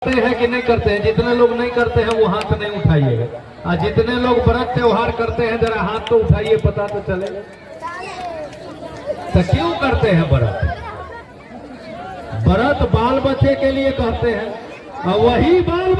करते हैं कि नहीं करते हैं? जितने लोग नहीं करते हैं वो हाथ नहीं उठाइएगा, और जितने लोग व्रत त्योहार करते हैं जरा हाथ तो उठाइए, पता तो चले। तो क्यों करते हैं व्रत? व्रत बाल बच्चे के लिए कहते हैं, और वही बाल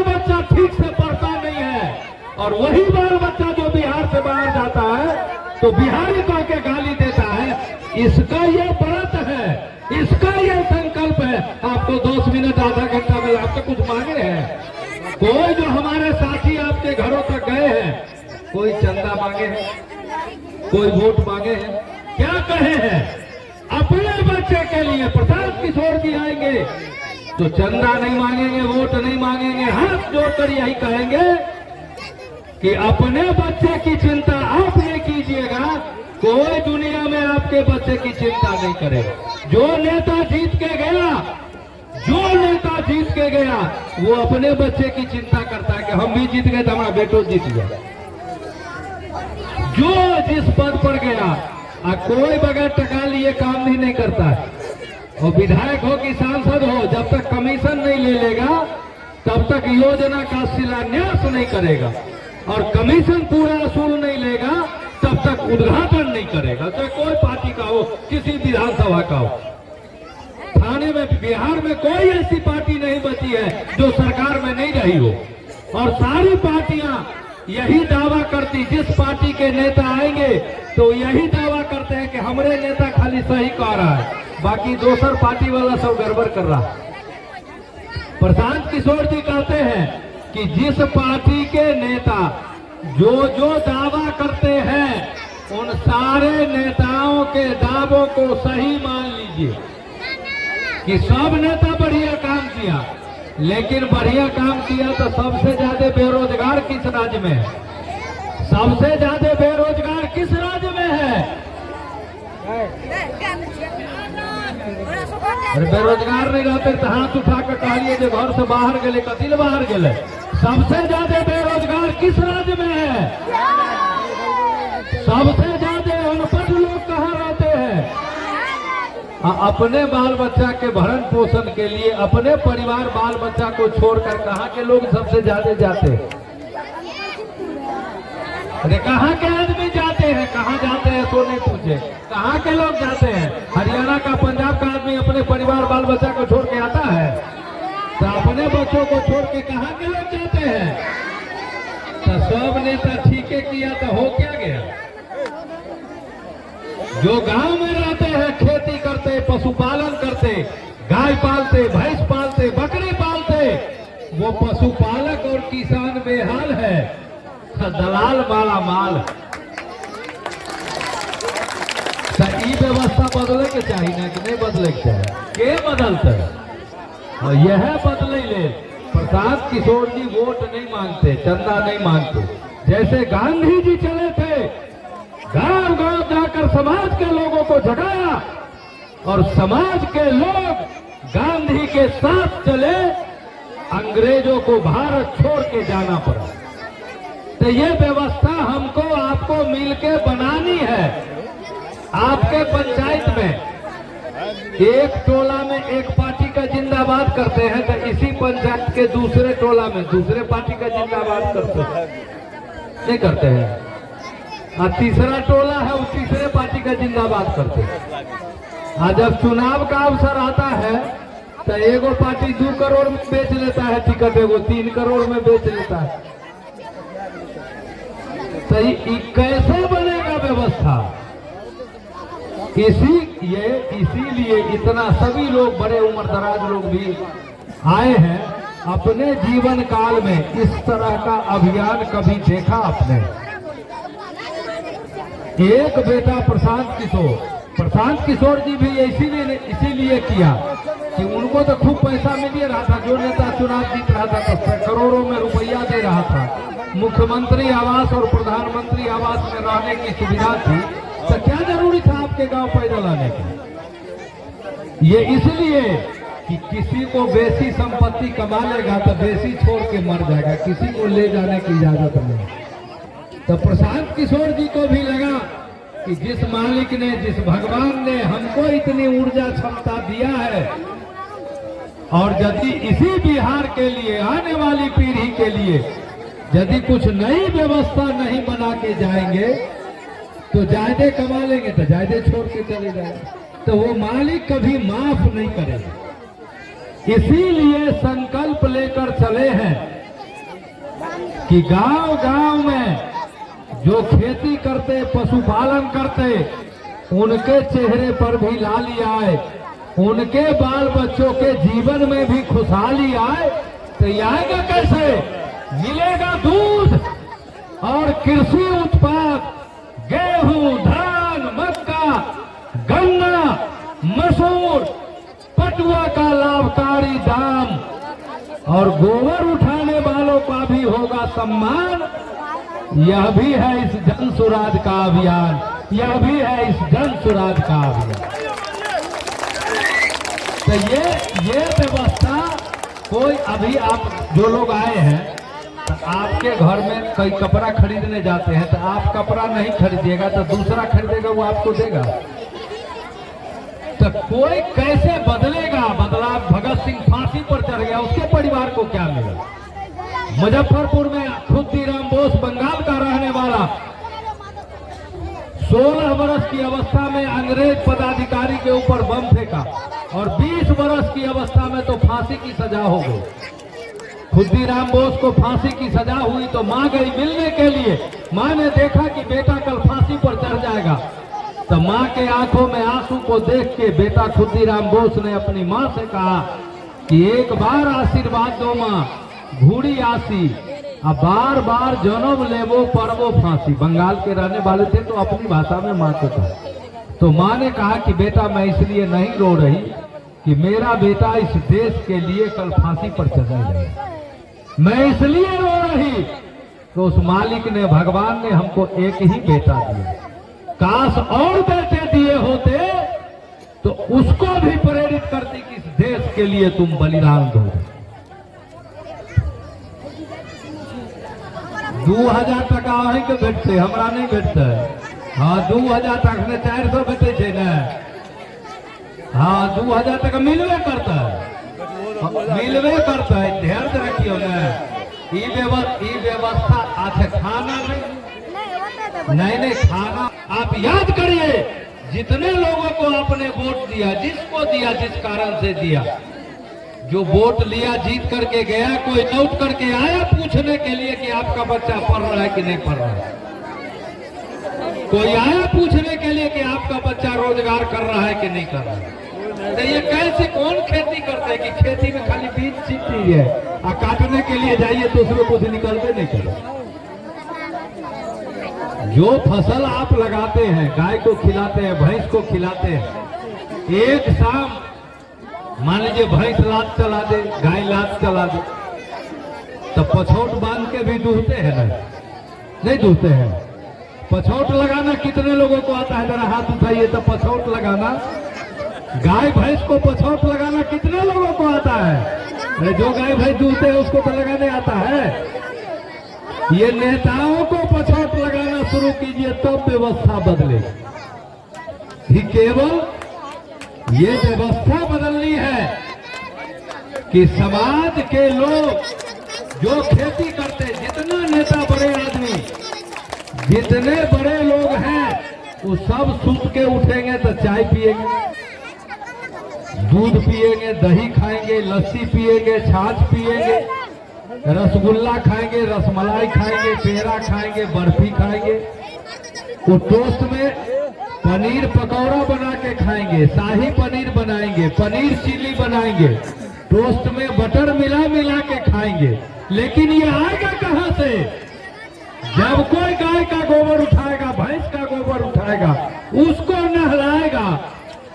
बच्चा ठीक से पढ़ता नहीं है, और वही बाल बच्चा जो बिहार से बाहर जाता है तो बिहारी कह के गाली देता है। इसका ये व्रत है, इसका ये संकल्प है। आपको 10 मिनट आधा घंटा में आपसे कुछ मांगे हैं? कोई जो हमारे साथी आपके घरों तक गए हैं, कोई चंदा मांगे हैं, कोई वोट मांगे हैं? क्या कहे हैं? अपने बच्चे के लिए प्रसाद किशोर जी आएंगे तो चंदा नहीं मांगेंगे, वोट नहीं मांगेंगे, हाथ जोड़कर यही कहेंगे कि अपने बच्चे की चिंता आप नहीं कीजिएगा, कोई दुनिया में आपके बच्चे की चिंता नहीं करेगा। जो नेता जीत के गया वो अपने बच्चे की चिंता करता है कि हम भी जीत गए तो हमारा बेटो जीत गया। जो जिस पद पर गया कोई बगैर टका लिए काम भी नहीं करता है। और विधायक हो कि सांसद हो, जब तक कमीशन नहीं ले लेगा तब तक योजना का शिलान्यास नहीं करेगा, और कमीशन पूरा वसूल नहीं लेगा तब तक उद्घाटन नहीं करेगा। चाहे कोई पार्टी का हो, किसी विधानसभा का हो। थाने में बिहार में कोई ऐसी पार्टी नहीं बची है जो सरकार में नहीं रही हो, और सारी पार्टियां यही दावा करती, जिस पार्टी के नेता आएंगे तो यही दावा करते हैं कि हमारे नेता खाली सही कह रहा है, बाकी दूसर पार्टी वाला सब गड़बड़ कर रहा है। प्रशांत किशोर जी कहते हैं कि जिस पार्टी के नेता जो दावा करते हैं उन सारे नेताओं के दावों को सही मान लीजिए कि सब नेता बढ़िया काम किया, लेकिन बढ़िया काम किया तो सबसे ज्यादा बेरोजगार किस राज्य में है? सबसे ज्यादा बेरोजगार किस राज्य में है? अरे बेरोजगार नहीं रहते तो हाथ उठा कर कहिए जो घर से बाहर गए, कथिल बाहर गए। सबसे ज्यादा बेरोजगार किस राज्य में है? सबसे ज्यादा अनपढ़ लोग कहाँ रहते हैं? अपने बाल बच्चा के भरण पोषण के लिए अपने परिवार बाल बच्चा को छोड़कर कहाँ के लोग सबसे ज्यादा जाते हैं? अरे कहाँ के आदमी जाते हैं? कहाँ जाते हैं तो नहीं पूछे, कहाँ के लोग जाते हैं? हरियाणा का, पंजाब का आदमी अपने परिवार बाल बच्चा को छोड़ के आता है, तो अपने बच्चों को छोड़ के कहाँ के लोग जाते हैं? तो सब नेता ठीक किया तो हो क्या गया? जो गांव में रहते हैं, खेती करते, पशुपालन करते, गाय पालते, भैंस पालते, बकरी पालते, वो पशुपालक और किसान बेहाल है, दलाल माला माल। तो ई व्यवस्था बदले के चाहिए ना कि नहीं बदले के चाहिए? के बदलते और यह बदले ले। प्रशांत किशोर जी वोट नहीं मांगते, चंदा नहीं मांगते। जैसे गांधी जी चले थे, गांव गांव जाकर समाज के लोगों को जगाया, और समाज के लोग गांधी के साथ चले, अंग्रेजों को भारत छोड़ के जाना पड़ा। तो ये व्यवस्था हमको आपको मिलके बनानी है। आपके पंचायत में एक टोला में एक पार्टी का जिंदाबाद करते हैं, तो इसी पंचायत के दूसरे टोला में दूसरे पार्टी का जिंदाबाद करते हैं, नहीं करते हैं? और तीसरा टोला है, उस तीसरे पार्टी का जिंदाबाद करते हैं। और जब चुनाव का अवसर आता है तो एगो पार्टी 2 करोड़ में बेच लेता है टिकट, एगो 3 करोड़ में बेच लेता है। तो कैसे बनेगा व्यवस्था? इसीलिए इतना सभी लोग, बड़े उम्र दराज लोग भी आए हैं। अपने जीवन काल में इस तरह का अभियान कभी देखा आपने? एक बेटा प्रशांत किशोर जी भी इसीलिए किया कि उनको तो खूब पैसा मिल रहा था। जो नेता चुनाव जीत रहा था तो करोड़ों में रुपया दे रहा था, मुख्यमंत्री आवास और प्रधानमंत्री आवास में रहने की सुविधा थी, तो क्या जरूरी था आपके गांव पैदल आने की? ये इसलिए कि किसी को बेसी संपत्ति कमा लेगा तो बेसी छोड़ के मर जाएगा, किसी को ले जाने की इजाजत नहीं। तो प्रशांत किशोर जी को भी लगा कि जिस मालिक ने, जिस भगवान ने हमको इतनी ऊर्जा क्षमता दिया है, और यदि इसी बिहार के लिए, आने वाली पीढ़ी के लिए यदि कुछ नई व्यवस्था नहीं बना के जाएंगे तो जायदे कमा लेंगे तो जायदे छोड़ के चले जाएंगे, तो वो मालिक कभी माफ नहीं करेगा। इसीलिए संकल्प लेकर चले हैं कि गांव गांव में जो खेती करते, पशुपालन करते, उनके चेहरे पर भी लाली आए, उनके बाल बच्चों के जीवन में भी खुशहाली आए। तो ये आएगा कैसे? मिलेगा दूध और कृषि उत्पाद, गेहूं, धान, मक्का, गन्ना, मसूर, पटुआ का लाभकारी दाम, और गोबर उठाने वालों का भी होगा सम्मान। यह भी है इस जन सुराज का अभियान, यह भी है इस जन सुराज का अभियान। तो ये व्यवस्था कोई, अभी आप जो लोग आए हैं तो आपके घर में कोई कपड़ा खरीदने जाते हैं तो आप कपड़ा नहीं खरीदिएगा तो दूसरा खरीदेगा, वो आपको देगा। तो कोई कैसे बदलेगा? बदला भगत सिंह फांसी पर चढ़ गया, उसके परिवार को क्या मिला? मुजफ्फरपुर में खुद्दीराम बोस, बंगाल का रहने वाला, 16 वर्ष की अवस्था में अंग्रेज पदाधिकारी के ऊपर बम फेंका और 20 वर्ष की अवस्था में तो फांसी की सजा हो गई। खुद्दीराम बोस को फांसी की सजा हुई तो मां गई मिलने के लिए। मां ने देखा कि बेटा कल फांसी पर चढ़ जाएगा, तो मां के आंखों में आंसू को देख के बेटा खुद्दीराम बोस ने अपनी मां से कहा कि एक बार आशीर्वाद दो मां, घूड़ी आसी, अब बार बार जन्म लेवो परवो फांसी। बंगाल के रहने वाले थे तो अपनी भाषा में मां को कहा। तो मां ने कहा कि बेटा मैं इसलिए नहीं रो रही कि मेरा बेटा इस देश के लिए कल फांसी पर चढ़ा जाएगा, मैं इसलिए रो रही। तो उस मालिक ने, भगवान ने हमको एक ही बेटा दिया, काश और बेटे दिए होते तो उसको भी प्रेरित करती कि इस देश के लिए तुम बलिदान दो। 2000 टका अहीं के भेटते, हमरा नहीं भेटते। हाँ 2000 टका ने 400 भेटे छे ने। हाँ 2000 टका मिलवे करता है, मिलवे करता है। ध्यान से रखियो ने, ई व्यवस्था। अच्छा खाना नहीं खाना आप याद करिए, जितने लोगों को आपने वोट दिया, जिसको दिया, जिस कारण से दिया, जो वोट लिया जीत करके गया, कोई लौट करके आया पूछने के लिए कि आपका बच्चा पढ़ रहा है कि नहीं पढ़ रहा है? कोई आया पूछने के लिए कि आपका बच्चा रोजगार कर रहा है कि नहीं कर रहा है? तो ये कैसे, कौन खेती करते हैं कि खेती में खाली बीज सींचती है और काटने के लिए जाइए तो उसमें कुछ निकलते नहीं करे। जो फसल आप लगाते हैं, गाय को खिलाते हैं, भैंस को खिलाते हैं, एक शाम मान लीजिए भैंस लात चला दे, गाय लात चला दे, तो पछौट बांध के भी दूहते हैं ना? नहीं दूहते हैं। पछौट लगाना कितने लोगों को आता है? जरा हाथ उठाइए। तो पछौट लगाना, गाय भैंस को पछौट लगाना कितने लोगों को आता है? जो गाय भैंस दूहते हैं उसको तो लगाने आता है। ये नेताओं को पछौट लगाना शुरू कीजिए तब व्यवस्था बदलेगी। ही केवल ये व्यवस्था बदलनी है कि समाज के लोग जो खेती करते, जितना नेता बड़े आदमी, जितने बड़े लोग हैं, वो सब सुत के उठेंगे तो चाय पिएंगे, दूध पिएंगे, दही खाएंगे, लस्सी पिएंगे, छाछ पिएंगे, रसगुल्ला खाएंगे, रसमलाई खाएंगे, पेड़ा खाएंगे, बर्फी खाएंगे। वो टोस्ट में पनीर पकौड़ा बना के खाएंगे, शाही पनीर बनाएंगे, पनीर चिल्ली बनाएंगे, टोस्ट में बटर मिला मिला के खाएंगे। लेकिन ये आएगा कहां से? जब कोई गाय का गोबर उठाएगा, भैंस का गोबर उठाएगा, उसको नहलाएगा,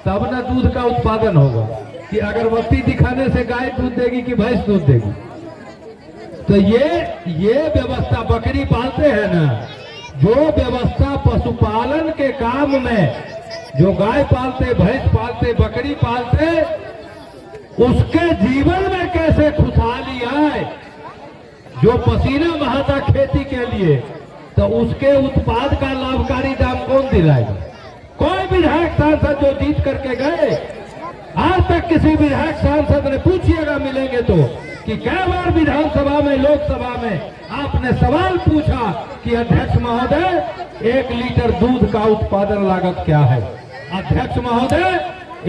तब न दूध का उत्पादन होगा। कि अगरबत्ती दिखाने से गाय दूध देगी कि भैंस दूध देगी? तो ये व्यवस्था, बकरी पालते हैं ना, जो व्यवस्था पशुपालन के काम में, जो गाय पालते, भैंस पालते, बकरी पालते, उसके जीवन में कैसे खुशहाली आए, जो पसीना बहाता खेती के लिए, तो उसके उत्पाद का लाभकारी दाम कौन दिलाएगा? कोई विधायक सांसद जो जीत करके गए, आज तक किसी विधायक सांसद ने, पूछिएगा तो कि कई बार विधानसभा में, लोकसभा में आपने सवाल पूछा कि अध्यक्ष महोदय 1 लीटर दूध का उत्पादन लागत क्या है, अध्यक्ष महोदय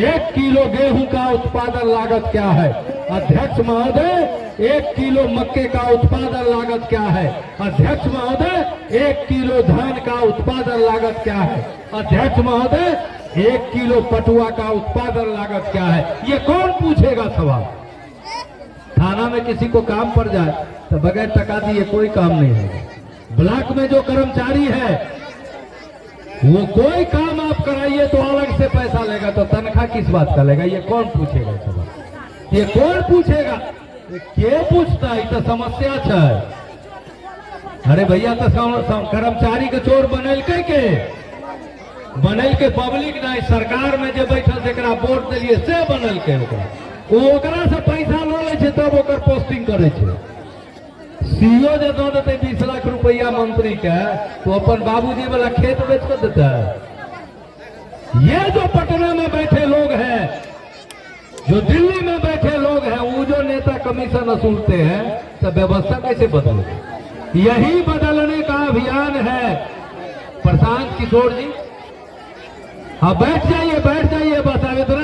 1 किलो गेहूं का उत्पादन लागत क्या है, अध्यक्ष महोदय 1 किलो मक्के का उत्पादन लागत क्या है, अध्यक्ष महोदय 1 किलो धान का उत्पादन लागत क्या है, अध्यक्ष महोदय 1 किलो पटुआ का उत्पादन लागत क्या है। ये कौन पूछेगा सवाल? थाना में किसी को काम पड़ जाए तो बगैर टका दिए कोई काम नहीं है। ब्लॉक में जो कर्मचारी है वो कोई काम आप कराइए तो अलग से पैसा लेगा, तो तनख्वाह किस बात का लेगा? ये कौन पूछेगा सवाल? ये कौन पूछेगा? के पूछता है? तो समस्या है। अरे भैया तो कर्मचारी के चोर बनल के पब्लिक नहीं, सरकार में जो बैठल से वोट दिलिए से बनल के ओकरा से पैसा लो ले तब ओकर पोस्टिंग करे छे। सीओ जो दो देते 20 लाख रुपया मंत्री के, तो अपन बाबूजी वाला खेत बेच कर देता है। ये जो पटना में बैठे लोग हैं, जो दिल्ली में बैठे लोग हैं, वो जो नेता कमीशन वसूलते हैं, तो व्यवस्था कैसे बदले? यही बदलने का अभियान है। प्रशांत किशोर जी, हाँ बैठ जाइए बस, अब इतना